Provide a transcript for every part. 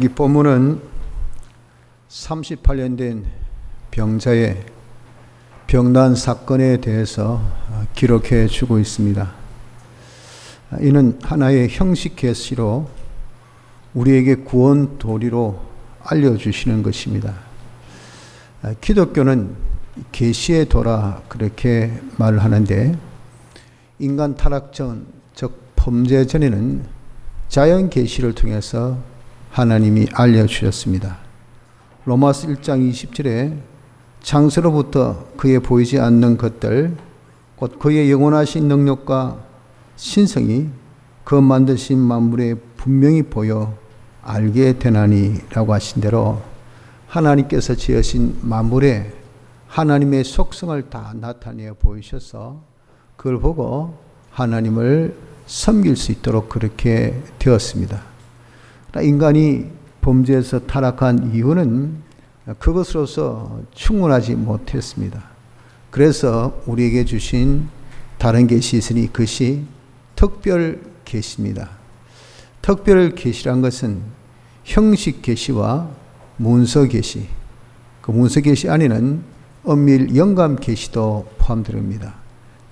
이 본문은 38년 된 병자의 병난 사건에 대해서 기록해 주고 있습니다. 이는 하나의 형식 계시로 우리에게 구원 도리로 알려주시는 것입니다. 기독교는 계시의 도라 그렇게 말을 하는데, 인간 타락 전, 즉 범죄 전에는 자연 계시를 통해서 하나님이 알려주셨습니다. 로마서 1장 20절에 창세로부터 그의 보이지 않는 것들, 곧 그의 영원하신 능력과 신성이 그 만드신 만물에 분명히 보여 알게 되나니 라고 하신 대로, 하나님께서 지으신 만물에 하나님의 속성을 다 나타내어 보이셔서 그걸 보고 하나님을 섬길 수 있도록 그렇게 되었습니다. 인간이 범죄에서 타락한 이유는 그것으로서 충분하지 못했습니다. 그래서 우리에게 주신 다른 계시 있으니 그것이 특별 계시입니다. 특별 계시란 것은 형식 계시와 문서 계시, 그 문서 계시 안에는 엄밀 영감 계시도 포함됩니다.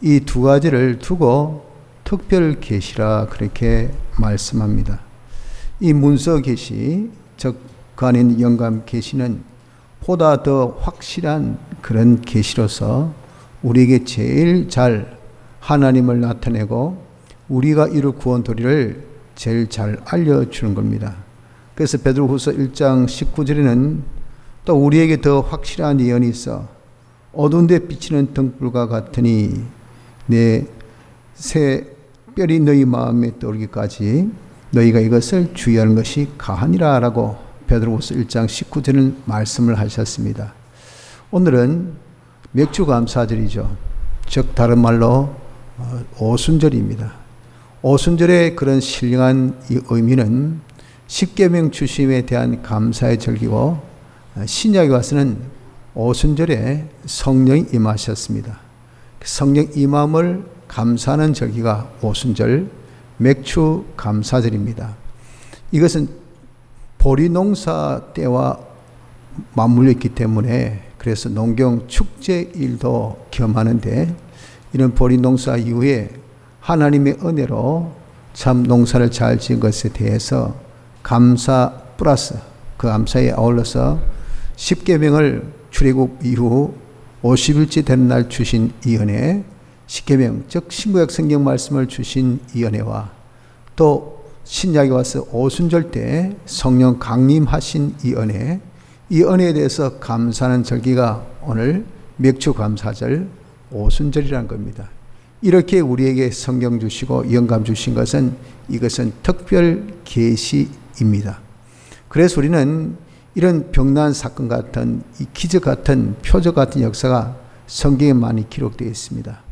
이 두 가지를 두고 특별 계시라 그렇게 말씀합니다. 이 문서 계시, 즉 그 안에 있는 영감 계시는 보다 더 확실한 그런 계시로서 우리에게 제일 잘 하나님을 나타내고 우리가 이룰 구원 도리를 제일 잘 알려주는 겁니다. 그래서 베드로후서 1장 19절에는 또 우리에게 더 확실한 예언이 있어 어두운 데 비치는 등불과 같으니 내 새 뼈리 너희 마음에 떠오르기까지 너희가 이것을 주의하는 것이 가하니라 라고 베드로후서 1장 19절은 말씀을 하셨습니다. 오늘은 맥주감사절이죠. 즉 다른 말로 오순절입니다. 오순절의 그런 신령한 이 의미는 십계명 주심에 대한 감사의 절기고, 신약에 와서는 오순절에 성령이 임하셨습니다. 성령 임함을 감사하는 절기가 오순절 맥주 감사절입니다. 이것은 보리 농사 때와 맞물려 있기 때문에 그래서 농경 축제일도 겸하는데, 이런 보리 농사 이후에 하나님의 은혜로 참 농사를 잘 지은 것에 대해서 감사 플러스 그 감사에 아울러서 십계명을 출애굽 이후 50일째 되는 날 주신 이 은혜, 십계명 즉 신구약 성경 말씀을 주신 이 은혜와 또 신약에 와서 오순절 때 성령 강림하신 이 은혜에 대해서 감사하는 절기가 오늘 맥주 감사절 오순절이라는 겁니다. 이렇게 우리에게 성경 주시고 영감 주신 것은 이것은 특별 계시입니다. 그래서 우리는 이런 병난 사건 같은 이 기적 같은 표적 같은 역사가 성경에 많이 기록되어 있습니다.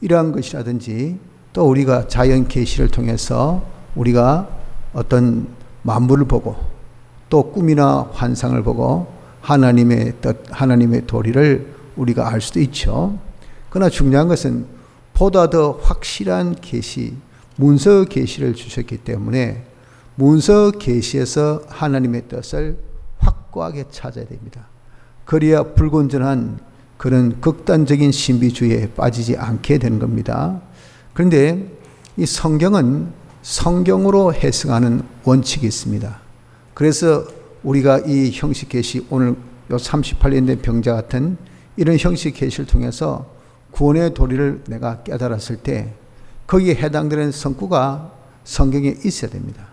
이러한 것이라든지 또 우리가 자연 계시를 통해서 우리가 어떤 만물을 보고 또 꿈이나 환상을 보고 하나님의 뜻, 하나님의 도리를 우리가 알 수도 있죠. 그러나 중요한 것은 보다 더 확실한 계시, 문서 계시를 주셨기 때문에 문서 계시에서 하나님의 뜻을 확고하게 찾아야 됩니다. 그래야 불건전한 그런 극단적인 신비주의에 빠지지 않게 되는 겁니다. 그런데 이 성경은 성경으로 해석하는 원칙이 있습니다. 그래서 우리가 이 형식 계시, 오늘 요 38년 된 병자 같은 이런 형식 계시를 통해서 구원의 도리를 내가 깨달았을 때 거기에 해당되는 성구가 성경에 있어야 됩니다.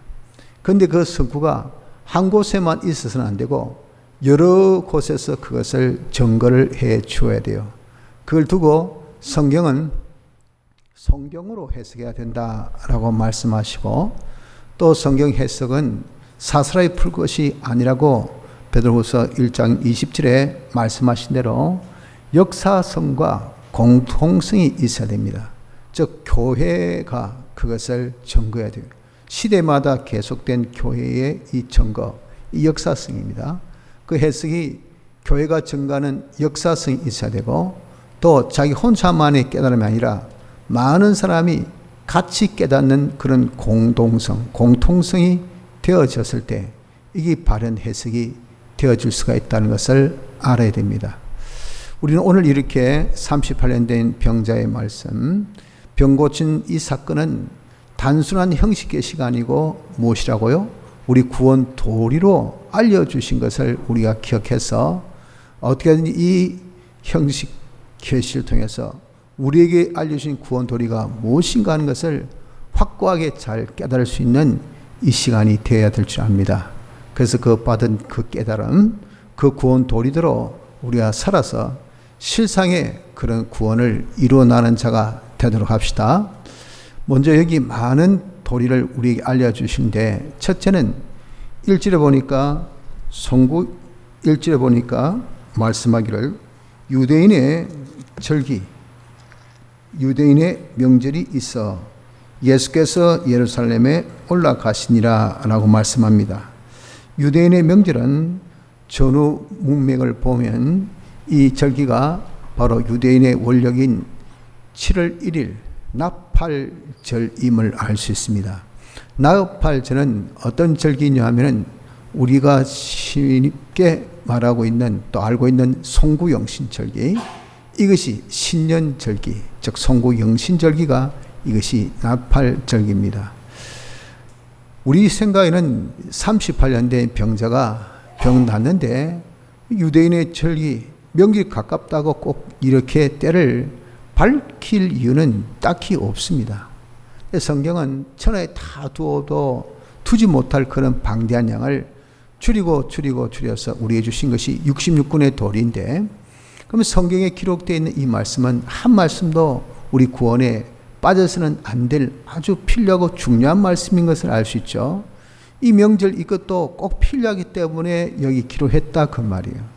그런데 그 성구가 한 곳에만 있어서는 안 되고 여러 곳에서 그것을 증거를 해 주어야 돼요. 그걸 두고 성경은 성경으로 해석해야 된다라고 말씀하시고, 또 성경 해석은 사사로이 풀 것이 아니라고 베드로후서 1장 20절에 말씀하신 대로 역사성과 공통성이 있어야 됩니다. 즉 교회가 그것을 증거해야 돼요. 시대마다 계속된 교회의 이 증거, 이 역사성입니다. 그 해석이 교회가 증거하는 역사성이 있어야 되고, 또 자기 혼자만의 깨달음이 아니라 많은 사람이 같이 깨닫는 그런 공동성, 공통성이 되어졌을 때 이게 바른 해석이 되어줄 수가 있다는 것을 알아야 됩니다. 우리는 오늘 이렇게 38년 된 병자의 말씀, 병 고친 이 사건은 단순한 형식 계시가 아니고 무엇이라고요? 우리 구원 도리로 알려주신 것을 우리가 기억해서 어떻게든 이 형식 계시를 통해서 우리에게 알려주신 구원 도리가 무엇인가 하는 것을 확고하게 잘 깨달을 수 있는 이 시간이 되어야 될 줄 압니다. 그래서 그 받은 그 깨달음, 그 구원 도리대로 우리가 살아서 실상의 그런 구원을 이루어나가는 자가 되도록 합시다. 먼저 여기 많은 도리를 우리에게 알려주신데, 첫째는 1절에 보니까 송구 1절에 보니까 말씀하기를 유대인의 절기, 유대인의 명절이 있어 예수께서 예루살렘에 올라가시니라 라고 말씀합니다. 유대인의 명절은 전후 문맥을 보면 이 절기가 바로 유대인의 원력인 7월 1일 나팔절임을 알 수 있습니다. 나팔절은 어떤 절기냐 하면 우리가 쉽게 말하고 있는, 또 알고 있는 송구영신절기, 이것이 신년절기, 즉 송구영신절기가 이것이 나팔절기입니다. 우리 생각에는 38년 된 병자가 병 났는데 유대인의 절기, 명절이 가깝다고 꼭 이렇게 때를 밝힐 이유는 딱히 없습니다. 성경은 천하에 다 두어도 두지 못할 그런 방대한 양을 줄여서 우리에게 주신 것이 66권의 도리인데, 그러면 성경에 기록되어 있는 이 말씀은 한 말씀도 우리 구원에 빠져서는 안 될 아주 필요하고 중요한 말씀인 것을 알 수 있죠. 이 명절 이것도 꼭 필요하기 때문에 여기 기록했다 그 말이에요.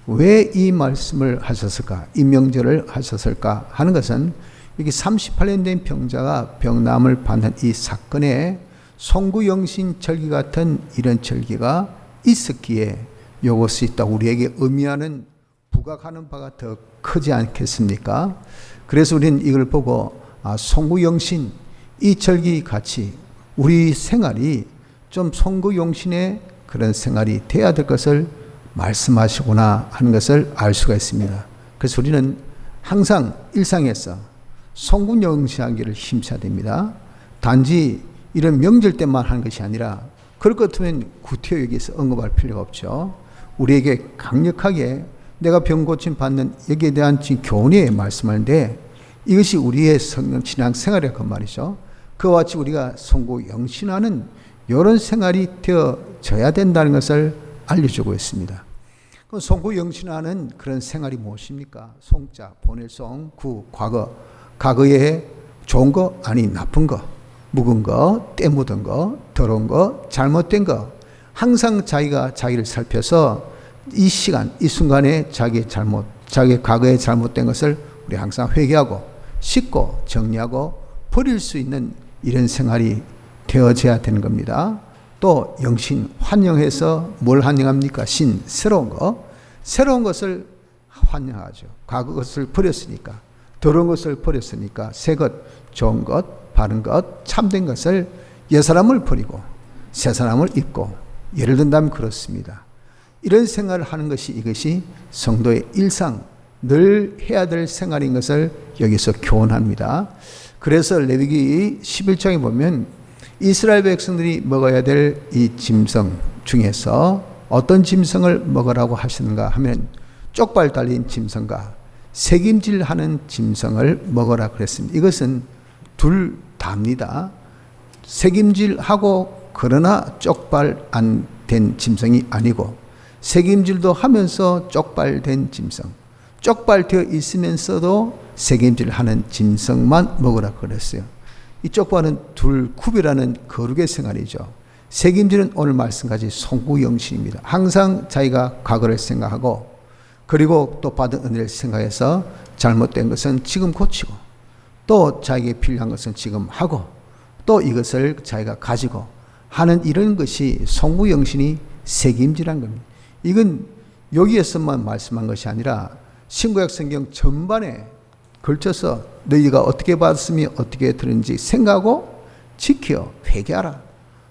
왜 이 말씀을 하셨을까? 이 명절을 하셨을까? 하는 것은 여기 38년 된 병자가 병남을 받는 이 사건에 송구영신 절기 같은 이런 절기가 있었기에 이것이 있다 우리에게 의미하는, 부각하는 바가 더 크지 않겠습니까? 그래서 우리는 이걸 보고 송구영신 이 절기 같이 우리 생활이 좀 송구영신의 그런 생활이 돼야 될 것을 말씀하시구나 하는 것을 알 수가 있습니다. 그래서 우리는 항상 일상에서 송구영신하기를 힘써야 됩니다. 단지 이런 명절 때만 하는 것이 아니라, 그럴 것 같으면 구태여 여기서 언급할 필요가 없죠. 우리에게 강력하게 내가 병 고침 받는 여기에 대한 교훈에 말씀하는데, 이것이 우리의 신앙 생활이라고 말이죠. 그와 같이 우리가 송구영신하는 이런 생활이 되어져야 된다는 것을 알려주고 있습니다. 그럼 송구영신하는 그런 생활이 무엇입니까? 송자, 보낼송, 구, 과거. 과거에 좋은 거, 아니 나쁜 거, 묵은 거, 때 묻은 거, 더러운 거, 잘못된 거, 항상 자기가 자기를 살펴서 이 시간, 이 순간에 자기의 잘못, 자기의 과거에 잘못된 것을 우리 항상 회개하고 씻고 정리하고 버릴 수 있는 이런 생활이 되어져야 되는 겁니다. 또 영신, 환영해서 뭘 환영합니까? 신, 새로운 거, 새로운 것을 환영하죠. 과거 것을 버렸으니까, 더러운 것을 버렸으니까 새 것, 좋은 것, 바른 것, 참된 것을, 옛사람을 버리고 새 사람을 입고, 예를 든다면 그렇습니다. 이런 생활을 하는 것이, 이것이 성도의 일상, 늘 해야 될 생활인 것을 여기서 교훈합니다. 그래서 레위기 11장에 보면 이스라엘 백성들이 먹어야 될 이 짐승 중에서 어떤 짐승을 먹으라고 하시는가 하면 쪽발 달린 짐승과 새김질하는 짐승을 먹으라 그랬습니다. 이것은 둘 다입니다. 새김질하고 그러나 쪽발 안 된 짐승이 아니고, 새김질도 하면서 쪽발된 짐승, 쪽발되어 있으면서도 새김질하는 짐승만 먹으라 그랬어요. 이 쪽발은 둘 구별하는 거룩의 생활이죠. 새김질은 오늘 말씀까지 송구영신입니다. 항상 자기가 과거를 생각하고, 그리고 또 받은 은혜를 생각해서 잘못된 것은 지금 고치고, 또 자기에게 필요한 것은 지금 하고, 또 이것을 자기가 가지고 하는 이런 것이 송구영신이 새김질한 겁니다. 이건 여기에서만 말씀한 것이 아니라 신구약 성경 전반에 걸쳐서 너희가 어떻게 받았으며 어떻게 들은지 생각하고 지켜 회개하라.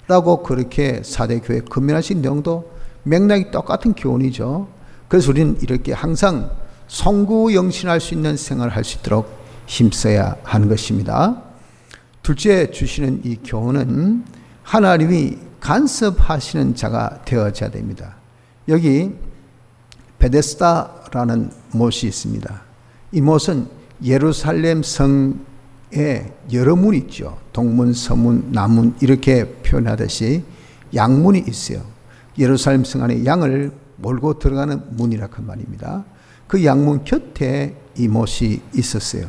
라고 그렇게 사대교회 금면하신 내용도 맥락이 똑같은 교훈이죠. 그래서 우리는 이렇게 항상 송구영신할 수 있는 생활을 할 수 있도록 힘써야 하는 것입니다. 둘째 주시는 이 교훈은 하나님이 간섭하시는 자가 되어져야 됩니다. 여기 베데스다라는 못이 있습니다. 이 못은 예루살렘 성에 여러 문이 있죠. 동문, 서문, 남문 이렇게 표현하듯이 양문이 있어요. 예루살렘 성 안에 양을 몰고 들어가는 문이라 그 말입니다. 그 양문 곁에 이 못이 있었어요.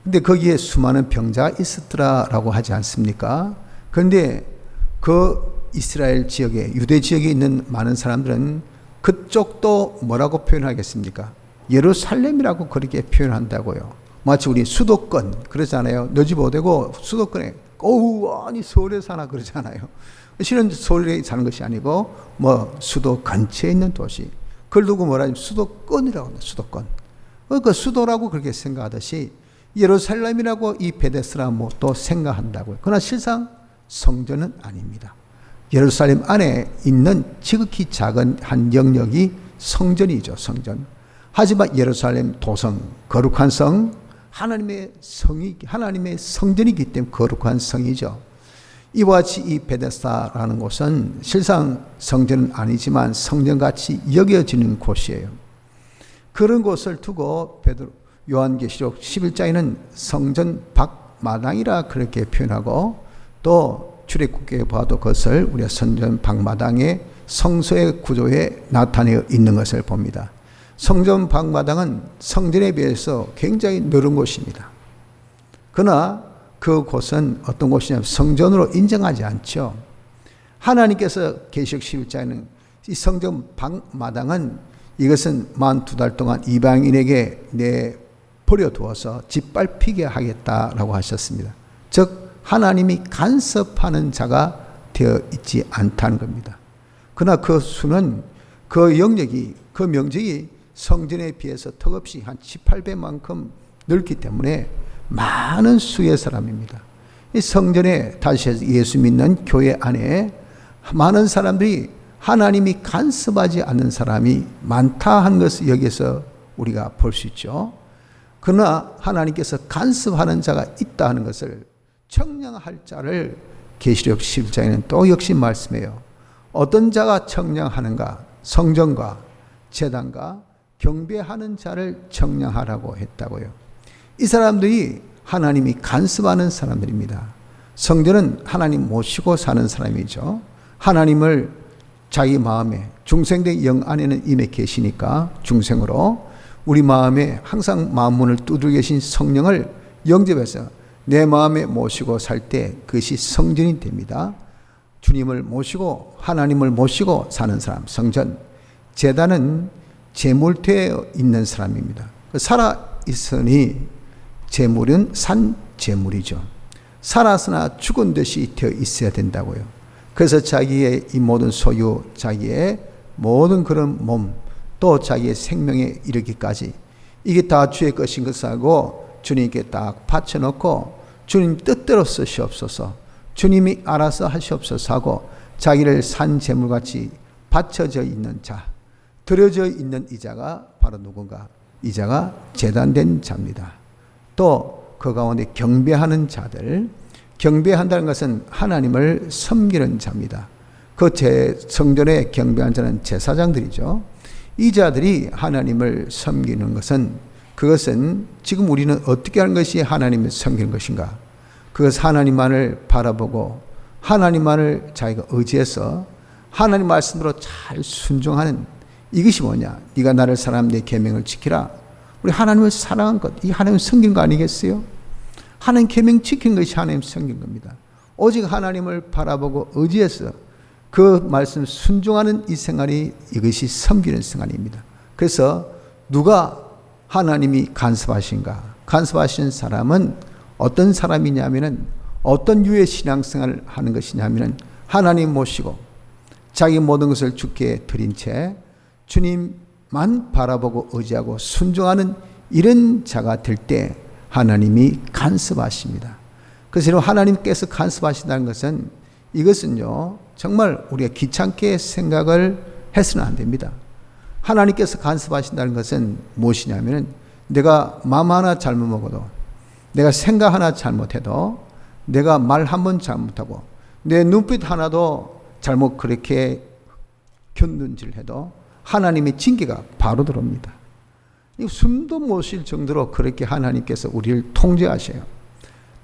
근데 거기에 수많은 병자가 있었더라라고 하지 않습니까? 그런데 그 이스라엘 지역에, 유대 지역에 있는 많은 사람들은 그쪽도 뭐라고 표현하겠습니까? 예루살렘이라고 그렇게 표현한다고요. 마치 우리 수도권 그러잖아요. 너 집 어디고 수도권에 아니 서울에 사나 그러잖아요. 실은 서울에 사는 것이 아니고 뭐 수도 근처에 있는 도시. 그걸 두고 뭐라 하면 수도권이라고 합니다. 수도권. 그 수도라고 그렇게 생각하듯이 예루살렘이라고 이 베데스라 못도 생각한다고요. 그러나 실상 성전은 아닙니다. 예루살렘 안에 있는 지극히 작은 한 영역이 성전이죠. 성전. 하지만 예루살렘 도성, 거룩한 성, 하나님의 성전이기 때문에 거룩한 성이죠. 이와 같이 이 베데스다라는 곳은 실상 성전은 아니지만 성전같이 여겨지는 곳이에요. 그런 곳을 두고 요한계시록 11장에는 성전 밖마당이라 그렇게 표현하고 또 출애굽기에 봐도 그것을 우리가 성전 밖마당의 성소의 구조에 나타내어 있는 것을 봅니다. 성전 밖마당은 성전에 비해서 굉장히 넓은 곳입니다. 그러나 그 곳은 어떤 곳이냐면 성전으로 인정하지 않죠. 하나님께서 계시록 11장에는 이 성전 밖마당은 이것은 42달 동안 이방인에게 내버려두어서 짓밟히게 하겠다라고 하셨습니다. 즉 하나님이 간섭하는 자가 되어 있지 않다는 겁니다. 그러나 그 수는 그 영역이 그 면적이 성전에 비해서 턱없이 한 18배만큼 넓기 때문에 많은 수의 사람입니다. 이 성전에 다시 해서 예수 믿는 교회 안에 많은 사람들이 하나님이 간섭하지 않는 사람이 많다 하는 것을 여기서 우리가 볼 수 있죠. 그러나 하나님께서 간섭하는 자가 있다 하는 것을 청량할 자를 계시록 11장에는 또 역시 말씀해요. 어떤 자가 청량하는가? 성전과 제단과 경배하는 자를 청량하라고 했다고요. 이 사람들이 하나님이 간섭하는 사람들입니다. 성전은 하나님 모시고 사는 사람이죠. 하나님을 자기 마음에 중생된 영 안에는 이미 계시니까 중생으로 우리 마음에 항상 마음문을 두드려 계신 성령을 영접해서 내 마음에 모시고 살 때 그것이 성전이 됩니다. 주님을 모시고 하나님을 모시고 사는 사람, 성전. 제단은 제물되어 있는 사람입니다. 살아있으니 제물은 산 제물이죠. 살았으나 죽은 듯이 되어 있어야 된다고요. 그래서 자기의 이 모든 소유, 자기의 모든 그런 몸, 또 자기의 생명에 이르기까지 이게 다 주의 것인 것을 알고 주님께 딱 바쳐놓고 주님 뜻대로 쓰시옵소서, 주님이 알아서 하시옵소서 하고 자기를 산 제물같이 바쳐져 있는 자, 드려져 있는 이 자가 바로 누군가? 이 자가 제단된 자입니다. 또 그 가운데 경배하는 자들, 경배한다는 것은 하나님을 섬기는 자입니다. 그 성전에 경배한 자는 제사장들이죠. 이 자들이 하나님을 섬기는 것은 그것은 지금 우리는 어떻게 하는 것이 하나님을 섬기는 것인가? 그것은 하나님만을 바라보고 하나님만을 자기가 의지해서 하나님 말씀으로 잘 순종하는 이것이 뭐냐? 네가 나를 사랑하면 내 계명을 지키라. 우리 하나님을 사랑한 것, 이 하나님을 섬긴 거 아니겠어요? 하나님 계명 지킨 것이 하나님 섬긴 겁니다. 오직 하나님을 바라보고 의지해서 그 말씀 순종하는 이 생활이 이것이 섬기는 생활입니다. 그래서 누가 하나님이 간섭하신가? 간섭하시는 사람은 어떤 사람이냐면은 어떤 유의 신앙생활을 하는 것이냐면은 하나님 모시고 자기 모든 것을 주께 드린 채 주님만 바라보고 의지하고 순종하는 이런 자가 될 때 하나님이 간섭하십니다. 그래서 하나님께서 간섭하신다는 것은 이것은요, 정말 우리가 귀찮게 생각을 해서는 안 됩니다. 하나님께서 간섭하신다는 것은 무엇이냐면, 내가 마음 하나 잘못 먹어도, 내가 생각 하나 잘못해도, 내가 말 한 번 잘못하고, 내 눈빛 하나도 잘못 그렇게 견눈질해도 하나님의 징계가 바로 들어옵니다. 숨도 못 쉴 정도로 그렇게 하나님께서 우리를 통제하셔요.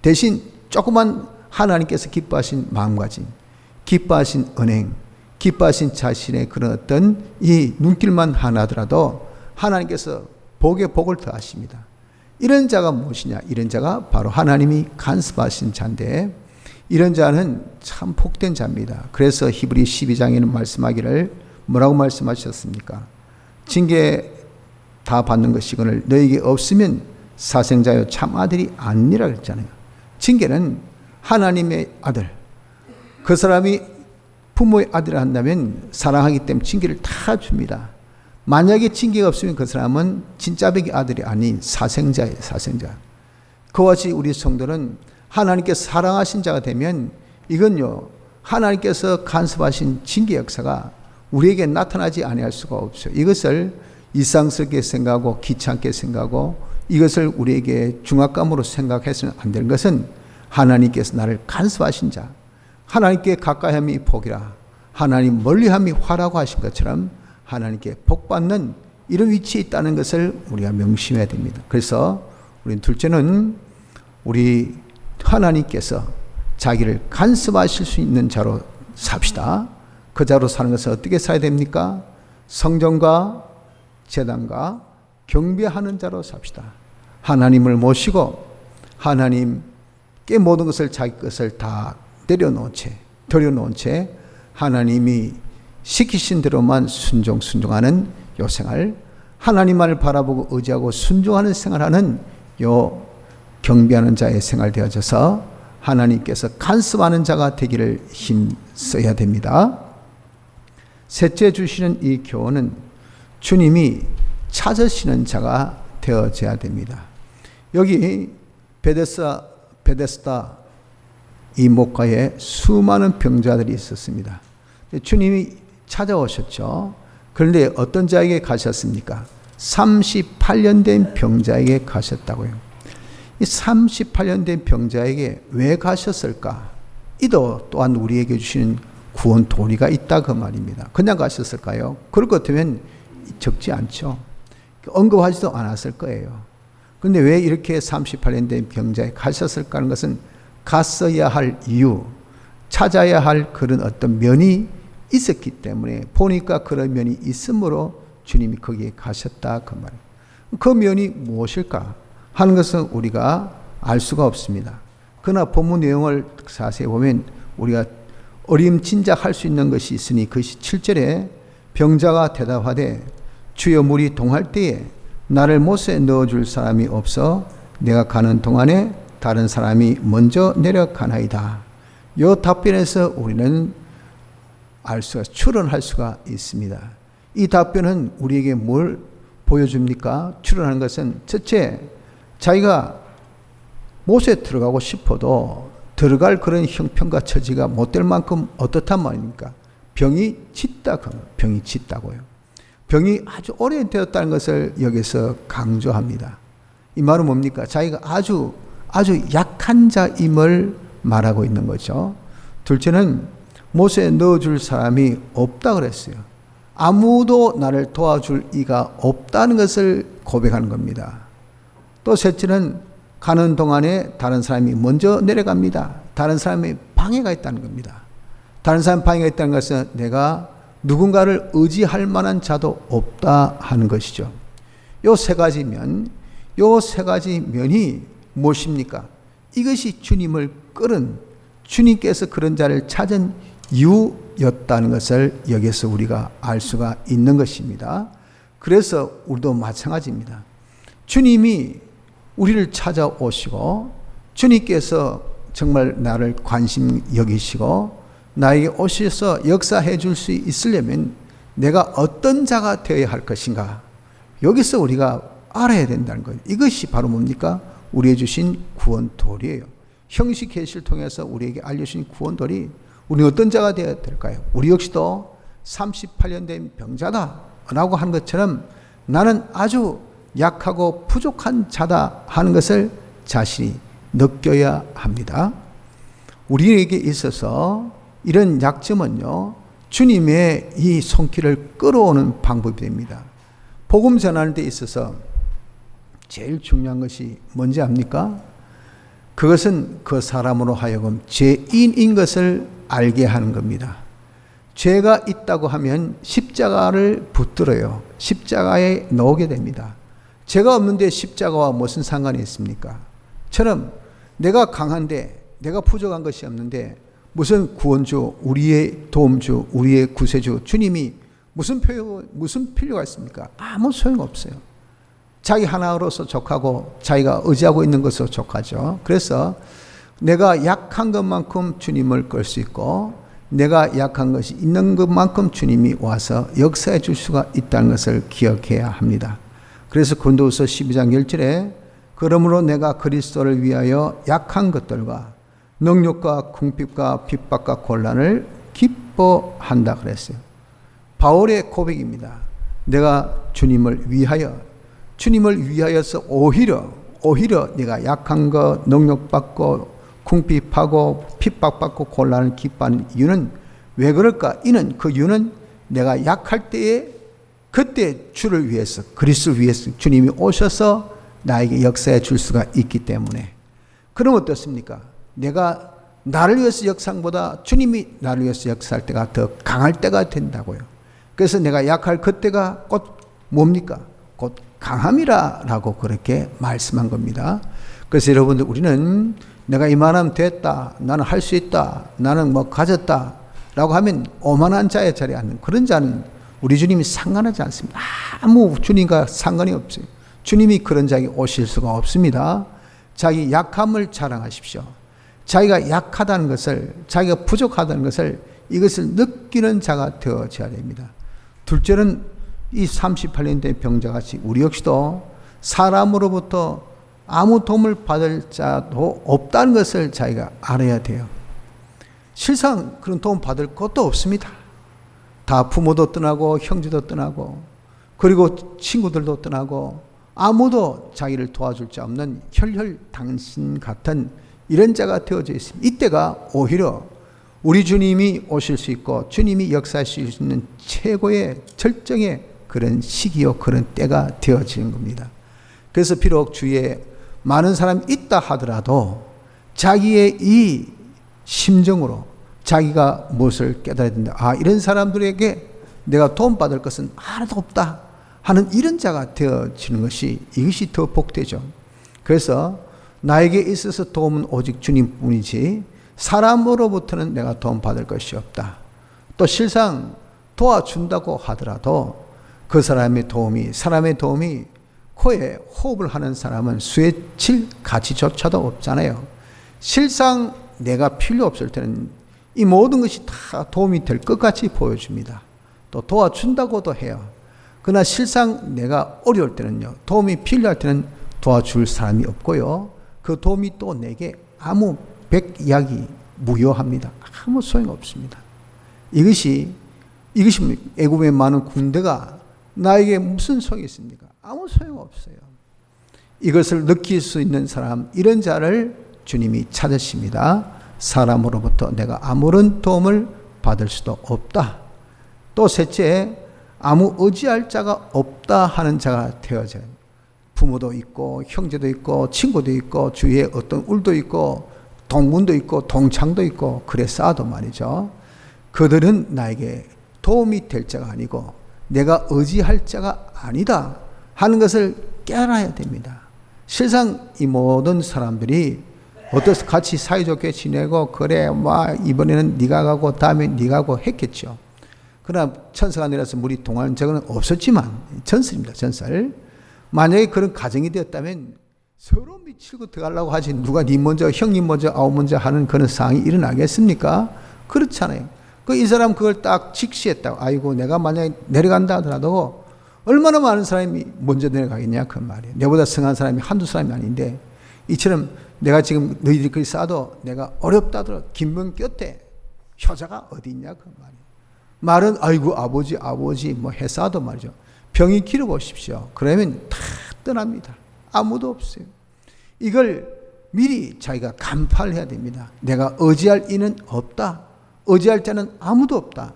대신 조그만 하나님께서 기뻐하신 마음가짐, 기뻐하신 은행, 기뻐하신 자신의 그런 어떤 이 눈길만 하나더라도 하나님께서 복에 복을 더하십니다. 이런 자가 무엇이냐? 이런 자가 바로 하나님이 간섭하신 자인데, 이런 자는 참 복된 자입니다. 그래서 히브리 12장에는 말씀하기를 뭐라고 말씀하셨습니까? 징계 다 받는 것이거늘 너에게 없으면 사생자여 참 아들이 아니라 그랬잖아요. 징계는 하나님의 아들, 그 사람이 부모의 아들을 한다면 사랑하기 때문에 징계를 다 줍니다. 만약에 징계가 없으면 그 사람은 진짜백의 아들이 아닌 사생자예요. 사생자. 그와 같이 우리 성도는 하나님께서 사랑하신 자가 되면, 이건요, 하나님께서 간섭하신 징계 역사가 우리에게 나타나지 아니할 수가 없어요. 이것을 일상스럽게 생각하고 귀찮게 생각하고 이것을 우리에게 중압감으로 생각해서는 안 되는 것은, 하나님께서 나를 간섭하신 자, 하나님께 가까이함이 복이라, 하나님 멀리함이 화라고 하신 것처럼 하나님께 복받는 이런 위치에 있다는 것을 우리가 명심해야 됩니다. 그래서 우리 둘째는, 우리 하나님께서 자기를 간섭하실 수 있는 자로 삽시다. 그 자로 사는 것은 어떻게 살아야 됩니까? 성전과 제단과 경배하는 자로 삽시다. 하나님을 모시고 하나님께 모든 것을, 자기 것을 다 내려놓은 채, 들여놓은 채 하나님이 시키신 대로만 순종하는 요 생활, 하나님만을 바라보고 의지하고 순종하는 생활하는 요 경배하는 자의 생활 되어져서 하나님께서 간섭하는 자가 되기를 힘써야 됩니다. 셋째 주시는 이 교훈은 주님이 찾으시는 자가 되어져야 됩니다. 여기 베데스다 이 목가에 수많은 병자들이 있었습니다. 주님이 찾아오셨죠. 그런데 어떤 자에게 가셨습니까? 38년 된 병자에게 가셨다고요. 이 38년 된 병자에게 왜 가셨을까? 이도 또한 우리에게 주시는 구원 도리가 있다 그 말입니다. 그냥 가셨을까요? 그럴 것 같으면 적지 않죠. 언급하지도 않았을 거예요. 그런데 왜 이렇게 38년 된 병자에 가셨을까 하는 것은 갔어야 할 이유, 찾아야 할 그런 어떤 면이 있었기 때문에, 보니까 그런 면이 있으므로 주님이 거기에 가셨다 그 말이에요. 그 면이 무엇일까 하는 것은 우리가 알 수가 없습니다. 그러나 본문 내용을 자세히 보면 우리가 어림짐작할 수 있는 것이 있으니, 그것이 7절에 병자가 대답하되 주여 물이 동할 때에 나를 못에 넣어줄 사람이 없어 내가 가는 동안에 다른 사람이 먼저 내려가나이다. 이 답변에서 우리는 추론할 수가 있습니다. 이 답변은 우리에게 뭘 보여줍니까? 추론하는 것은 첫째, 자기가 못에 들어가고 싶어도 들어갈 그런 형편과 처지가 못 될 만큼 어떻단 말입니까? 병이 짙다고요. 병이 아주 오래되었다는 것을 여기서 강조합니다. 이 말은 뭡니까? 자기가 아주 약한 자임을 말하고 있는 거죠. 둘째는 못에 넣어줄 사람이 없다 그랬어요. 아무도 나를 도와줄 이가 없다는 것을 고백하는 겁니다. 또 셋째는 가는 동안에 다른 사람이 먼저 내려갑니다. 다른 사람의 방해가 있다는 겁니다. 다른 사람 방해가 있다는 것은 내가 누군가를 의지할 만한 자도 없다 하는 것이죠. 요 세 가지 면이 무엇입니까? 이것이 주님을 끌은, 주님께서 그런 자를 찾은 이유였다는 것을 여기서 우리가 알 수가 있는 것입니다. 그래서 우리도 마찬가지입니다. 주님이 우리를 찾아오시고 주님께서 정말 나를 관심 여기시고 나에게 오셔서 역사해 줄 수 있으려면 내가 어떤 자가 되어야 할 것인가, 여기서 우리가 알아야 된다는 거예요. 이것이 바로 뭡니까? 우리에게 주신 구원 도리예요. 형식 계시를 통해서 우리에게 알려주신 구원 도리, 우리는 어떤 자가 되어야 될까요? 우리 역시도 38년 된 병자다 라고 하는 것처럼 나는 아주 약하고 부족한 자다 하는 것을 자신이 느껴야 합니다. 우리에게 있어서 이런 약점은요, 주님의 이 손길을 끌어오는 방법이 됩니다. 복음 전하는 데 있어서 제일 중요한 것이 뭔지 압니까? 그것은 그 사람으로 하여금 죄인인 것을 알게 하는 겁니다. 죄가 있다고 하면 십자가를 붙들어요. 십자가에 넣게 됩니다. 죄가 없는데 십자가와 무슨 상관이 있습니까? 처럼 내가 강한데 내가 부족한 것이 없는데 무슨 구원주, 우리의 도움주, 우리의 구세주 주님이 무슨 필요가 있습니까? 아무 소용없어요. 자기 하나로서 족하고 자기가 의지하고 있는 것으로 족하죠. 그래서 내가 약한 것만큼 주님을 끌 수 있고 내가 약한 것이 있는 것만큼 주님이 와서 역사해 줄 수가 있다는 것을 기억해야 합니다. 그래서 고린도후서 12장 1절에 그러므로 내가 그리스도를 위하여 약한 것들과 능력과 궁핍과 핍박과 곤란을 기뻐한다 그랬어요. 바울의 고백입니다. 내가 주님을 위하여서 오히려 내가 약한 거 능력받고 궁핍하고 핍박받고 곤란을 기뻐하는 이유는 왜 그럴까? 그 이유는 내가 약할 때에 그때 주를 위해서 그리스도를 위해서 주님이 오셔서 나에게 역사해 줄 수가 있기 때문에. 그럼 어떻습니까? 내가 나를 위해서 역사보다 주님이 나를 위해서 역사할 때가 더 강할 때가 된다고요. 그래서 내가 약할 그때가 곧 뭡니까? 곧 강함이라고 그렇게 말씀한 겁니다. 그래서 여러분들 우리는 내가 이만하면 됐다, 나는 할 수 있다, 나는 뭐 가졌다 라고 하면 오만한 자의 자리에 앉는 그런 자는 우리 주님이 상관하지 않습니다. 아무 주님과 상관이 없어요. 주님이 그런 자에게 오실 수가 없습니다. 자기 약함을 자랑하십시오. 자기가 약하다는 것을, 자기가 부족하다는 것을, 이것을 느끼는 자가 되어져야 됩니다. 둘째는 이 38년 된 병자같이 우리 역시도 사람으로부터 아무 도움을 받을 자도 없다는 것을 자기가 알아야 돼요. 실상 그런 도움 받을 것도 없습니다. 다 부모도 떠나고 형제도 떠나고 그리고 친구들도 떠나고 아무도 자기를 도와줄 자 없는 혈혈당신 같은 이런 자가 되어져 있습니다. 이때가 오히려 우리 주님이 오실 수 있고 주님이 역사하실 수 있는 최고의 절정의 그런 시기요, 그런 때가 되어지는 겁니다. 그래서 비록 주위에 많은 사람이 있다 하더라도 자기의 이 심정으로 자기가 무엇을 깨달아야 된다. 이런 사람들에게 내가 도움받을 것은 하나도 없다 하는 이런 자가 되어지는 것이, 이것이 더 복되죠. 그래서 나에게 있어서 도움은 오직 주님뿐이지 사람으로부터는 내가 도움받을 것이 없다. 또 실상 도와준다고 하더라도 그 사람의 도움이 코에 호흡을 하는 사람은 수에 칠 가치조차도 없잖아요. 실상 내가 필요 없을 때는 이 모든 것이 다 도움이 될 것 같이 보여줍니다. 또 도와준다고도 해요. 그러나 실상 내가 어려울 때는요, 도움이 필요할 때는 도와줄 사람이 없고요, 그 도움이 또 내게 아무 백약이 무효합니다. 아무 소용없습니다. 이것이 애굽의 많은 군대가 나에게 무슨 소용이 있습니까? 아무 소용없어요. 이것을 느낄 수 있는 사람, 이런 자를 주님이 찾으십니다. 사람으로부터 내가 아무런 도움을 받을 수도 없다. 또 셋째, 아무 의지할 자가 없다 하는 자가 되어져요. 부모도 있고 형제도 있고 친구도 있고 주위에 어떤 울도 있고 동문도 있고 동창도 있고 그래 쌓아도 말이죠. 그들은 나에게 도움이 될 자가 아니고 내가 의지할 자가 아니다 하는 것을 깨달아야 됩니다. 실상 이 모든 사람들이 어떠서 같이 사이좋게 지내고 그래 이번에는 네가 가고 다음에 네가 가고 했겠죠. 그러나 천사가 내려서 물이 동하는 적은 없었지만 전설입니다. 전설. 만약에 그런 가정이 되었다면 서로 미치고 들어가려고 하지, 누가 네 먼저 형님 먼저 아우 먼저 하는 그런 상황이 일어나겠습니까? 그렇잖아요. 이 사람 그걸 딱 직시했다고. 아이고 내가 만약에 내려간다 하더라도 얼마나 많은 사람이 먼저 내려가겠냐 그 말이에요. 내보다 성한 사람이 한두 사람이 아닌데, 이처럼 내가 지금 너희들이 그리 싸도 내가 어렵다 하더라도 김병 곁에 효자가 어디 있냐 그 말이에요. 말은 아이고 아버지 뭐 해사도 말이죠. 병이 길어 보십시오. 그러면 다 떠납니다. 아무도 없어요. 이걸 미리 자기가 간파해야 됩니다. 내가 의지할 이는 없다. 의지할 자는 아무도 없다.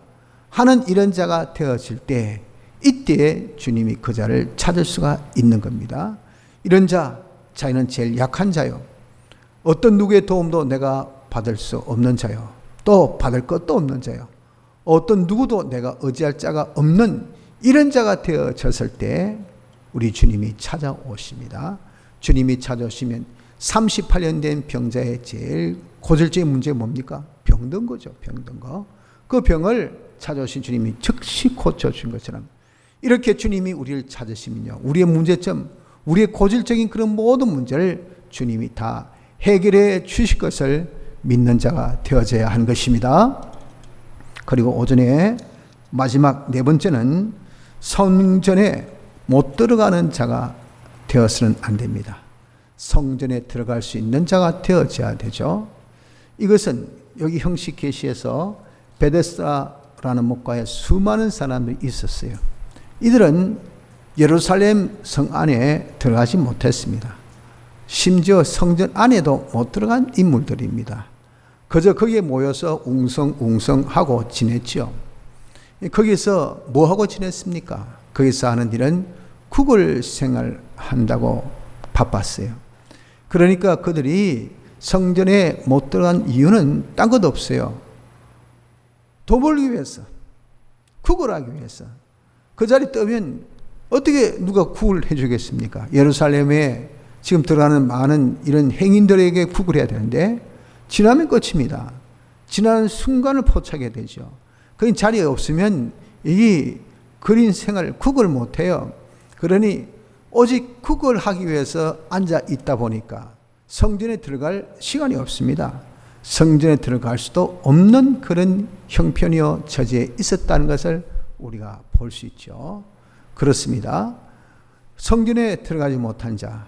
하는 이런 자가 되어질 때 이때 주님이 그 자를 찾을 수가 있는 겁니다. 이런 자, 자기는 제일 약한 자요. 어떤 누구의 도움도 내가 받을 수 없는 자요. 또 받을 것도 없는 자요. 어떤 누구도 내가 의지할 자가 없는 이런 자가 되어졌을 때 우리 주님이 찾아오십니다. 주님이 찾아오시면 38년 된 병자의 제일 고질적인 문제가 뭡니까? 병든 거죠. 병든 거. 그 병을 찾아오신 주님이 즉시 고쳐준 것처럼 이렇게 주님이 우리를 찾으시면요. 우리의 문제점, 우리의 고질적인 그런 모든 문제를 주님이 다 해결해 주실 것을 믿는 자가 되어져야 하는 것입니다. 그리고 오전에 마지막 네 번째는 성전에 못 들어가는 자가 되어서는 안 됩니다. 성전에 들어갈 수 있는 자가 되어져야 되죠. 이것은 여기 형식 계시에서 베데스다라는 목가에 수많은 사람들이 있었어요. 이들은 예루살렘 성 안에 들어가지 못했습니다. 심지어 성전 안에도 못 들어간 인물들입니다. 그저 거기에 모여서 웅성웅성하고 지냈죠. 거기서 뭐하고 지냈습니까? 거기서 하는 일은 구걸 생활한다고 바빴어요. 그러니까 그들이 성전에 못 들어간 이유는 딴 것도 없어요. 돈 벌기 위해서, 구걸하기 위해서. 그 자리 뜨면 어떻게 누가 구걸해 주겠습니까? 예루살렘에 지금 들어가는 많은 이런 행인들에게 구걸해야 되는데 지나면 끝입니다. 지나는 순간을 포착해야 되죠. 그 자리에 없으면 이 그린 생활 구걸 못해요. 그러니 오직 구걸하기 위해서 앉아 있다 보니까 성전에 들어갈 시간이 없습니다. 성전에 들어갈 수도 없는 그런 형편이요 처지에 있었다는 것을 우리가 볼 수 있죠. 그렇습니다. 성전에 들어가지 못한 자,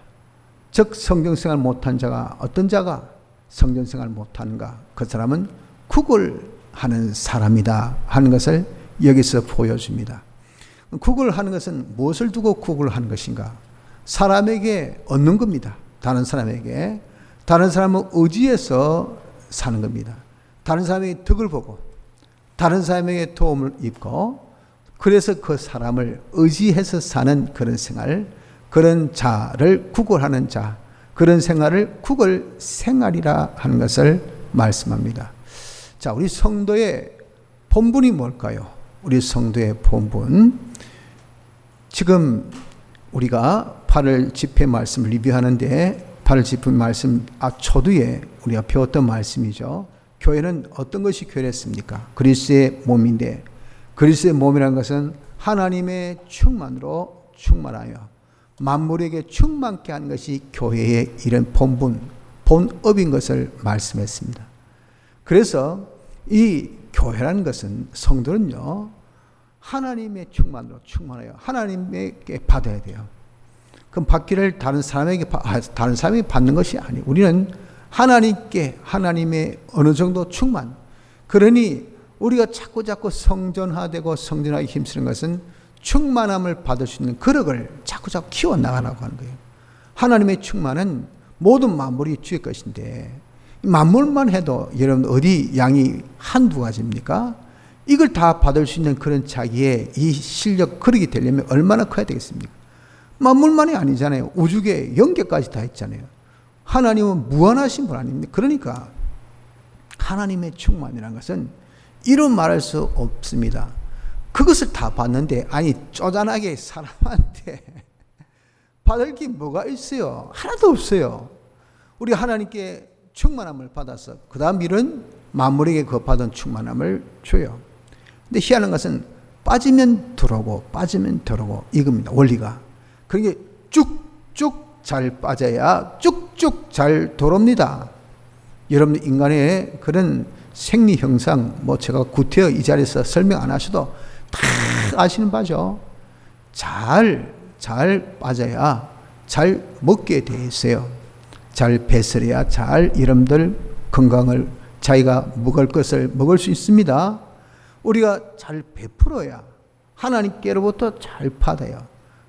즉 성경생활 못한 자가 어떤 자가 성전생활 못하는가? 그 사람은 구걸하는 사람이다 하는 것을 여기서 보여줍니다. 구걸하는 것은 무엇을 두고 구걸하는 것인가? 사람에게 얻는 겁니다. 다른 사람에게. 다른 사람을 의지해서 사는 겁니다. 다른 사람의 덕을 보고 다른 사람에게 도움을 입고 그래서 그 사람을 의지해서 사는 그런 생활, 그런 자를 구걸하는 자, 그런 생활을 구걸 생활이라 하는 것을 말씀합니다. 자, 우리 성도의 본분이 뭘까요? 우리 성도의 본분. 지금 우리가 8월 집회 말씀 리뷰하는데 8월 집회 말씀 초두에 우리가 배웠던 말씀이죠. 교회는 어떤 것이 교회였습니까? 그리스도의 몸인데 그리스도의 몸이라는 것은 하나님의 충만으로 충만하여 만물에게 충만케 하는 것이 교회의 이런 본분, 본업인 것을 말씀했습니다. 그래서 이 교회라는 것은 성도는요, 하나님의 충만으로 충만하여 하나님에게 받아야 돼요. 그럼 받기를 다른 사람이 받는 것이 아니에요. 우리는 하나님께 하나님의 어느 정도 충만. 그러니 우리가 자꾸 성전화되고 성전하기 힘쓰는 것은 충만함을 받을 수 있는 그릇을 자꾸 키워나가라고 하는 거예요. 하나님의 충만은 모든 만물이 주의 것인데 만물만 해도 여러분 어디 양이 한두 가지입니까? 이걸 다 받을 수 있는 그런 자기의 이 실력 그릇이 되려면 얼마나 커야 되겠습니까? 만물만이 아니잖아요. 우주계 영계까지 다 있잖아요. 하나님은 무한하신 분 아닙니까? 그러니까 하나님의 충만이라는 것은 이루 말할 수 없습니다. 그것을 다 받는데 아니 쪼잔하게 사람한테 받을 게 뭐가 있어요? 하나도 없어요. 우리 하나님께 충만함을 받아서 그 다음 일은 만물에게 그 받은 충만함을 줘요. 근데 희한한 것은 빠지면 들어오고 빠지면 들어오고 이겁니다. 원리가. 그러니까 쭉쭉 잘 빠져야 쭉쭉 잘 돌아옵니다. 여러분 인간의 그런 생리 형상 뭐 제가 구태여 이 자리에서 설명 안 하셔도 다 아시는 바죠. 잘 빠져야 잘 먹게 돼 있어요. 잘 배설해야 잘 여러분들 건강을 자기가 먹을 것을 먹을 수 있습니다. 우리가 잘 베풀어야 하나님께로부터 잘 받아요.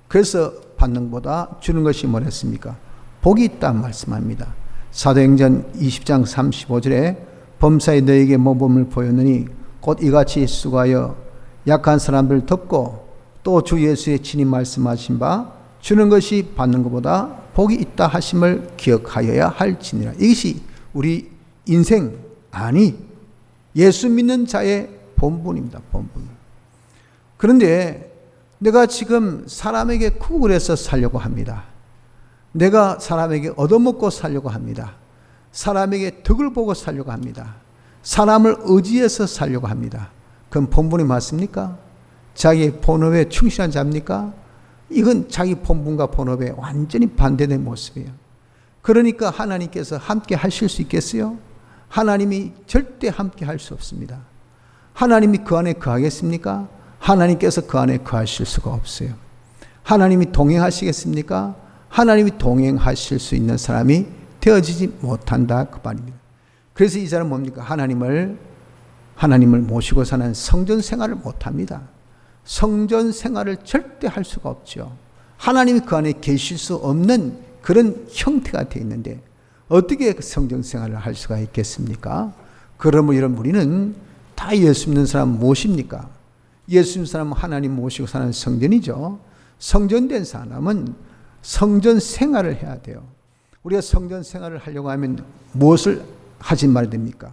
그래서 받는 것보다 주는 것이 뭐랬습니까? 복이 있다 말씀합니다. 사도행전 20장 35절에 범사에 너에게 모범을 보였느니 곧 이같이 수고하여 약한 사람들 덮고 또 주 예수의 친히 말씀하신 바 주는 것이 받는 것보다 복이 있다 하심을 기억하여야 할지니라. 이것이 우리 인생, 아니 예수 믿는 자의 본분입니다. 본분. 그런데 내가 지금 사람에게 구걸 해서 살려고 합니다. 내가 사람에게 얻어먹고 살려고 합니다. 사람에게 덕을 보고 살려고 합니다. 사람을 의지해서 살려고 합니다. 그럼 본분이 맞습니까? 자기 본업에 충실한 자입니까? 이건 자기 본분과 본업에 완전히 반대된 모습이에요. 그러니까 하나님께서 함께 하실 수 있겠어요? 하나님이 절대 함께 할 수 없습니다. 하나님이 그 안에 거하겠습니까? 하나님께서 그 안에 거하실 수가 없어요. 하나님이 동행하시겠습니까? 하나님이 동행하실 수 있는 사람이 되어지지 못한다 그 말입니다. 그래서 이 사람은 뭡니까? 하나님을 모시고 사는 성전 생활을 못합니다. 성전 생활을 절대 할 수가 없죠. 하나님이 그 안에 계실 수 없는 그런 형태가 되어 있는데 어떻게 성전 생활을 할 수가 있겠습니까? 그러므로 이런 우리는 다 예수 믿는 사람 무엇입니까? 예수 믿는 사람은 하나님 모시고 사는 성전이죠. 성전된 사람은 성전 생활을 해야 돼요. 우리가 성전 생활을 하려고 하면 무엇을 하지 말아야 됩니까?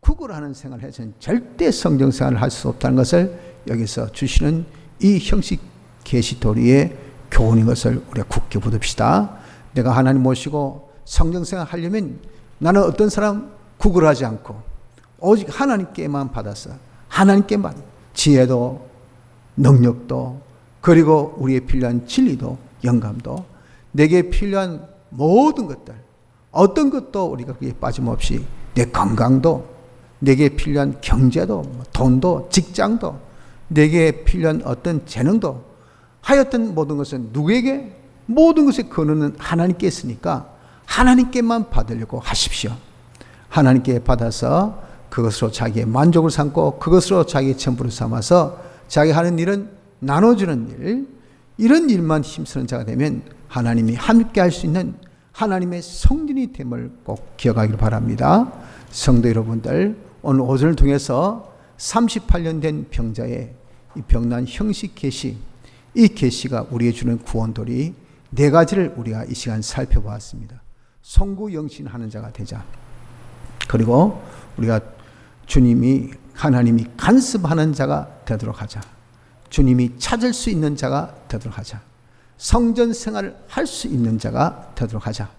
구걸하는 생활을 해서는 절대 성전 생활을 할 수 없다는 것을 여기서 주시는 이 형식 계시도리의 교훈인 것을 우리가 굳게 붙읍시다. 내가 하나님 모시고 성전 생활 하려면 나는 어떤 사람 구걸하지 않고 오직 하나님께만 받아서 하나님께만 지혜도 능력도 그리고 우리의 필요한 진리도 영감도 내게 필요한 모든 것들 어떤 것도 우리가 그게 빠짐없이 내 건강도 내게 필요한 경제도 돈도 직장도 내게 필요한 어떤 재능도 하여튼 모든 것은 누구에게 모든 것의 근원은 하나님께 있으니까 하나님께만 받으려고 하십시오. 하나님께 받아서 그것으로 자기의 만족을 삼고 그것으로 자기의 전부를 삼아서 자기 하는 일은 나눠주는 일 이런 일만 힘쓰는 자가 되면 하나님이 함께 할 수 있는 하나님의 성전이 됨을 꼭 기억하기를 바랍니다. 성도 여러분들 오늘 오전을 통해서 38년 된 병자의 이 병난 형식 계시 이 계시가 우리에게 주는 구원도리 네 가지를 우리가 이 시간 살펴보았습니다. 송구영신하는 자가 되자. 그리고 우리가 하나님이 간섭하는 자가 되도록 하자. 주님이 찾을 수 있는 자가 되도록 하자. 성전 생활을 할 수 있는 자가 되도록 하자.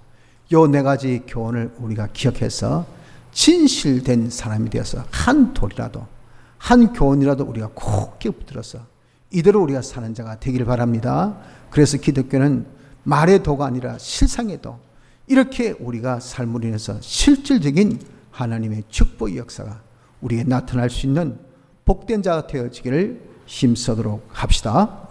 요 네 가지 교훈을 우리가 기억해서 진실된 사람이 되어서 한 돌이라도 한 교훈이라도 우리가 꼭 붙들어서 이대로 우리가 사는 자가 되기를 바랍니다. 그래서 기독교는 말의 도가 아니라 실상의 도 이렇게 우리가 삶으로 인해서 실질적인 하나님의 축복의 역사가 우리에게 나타날 수 있는 복된 자가 되어지기를 힘쓰도록 합시다.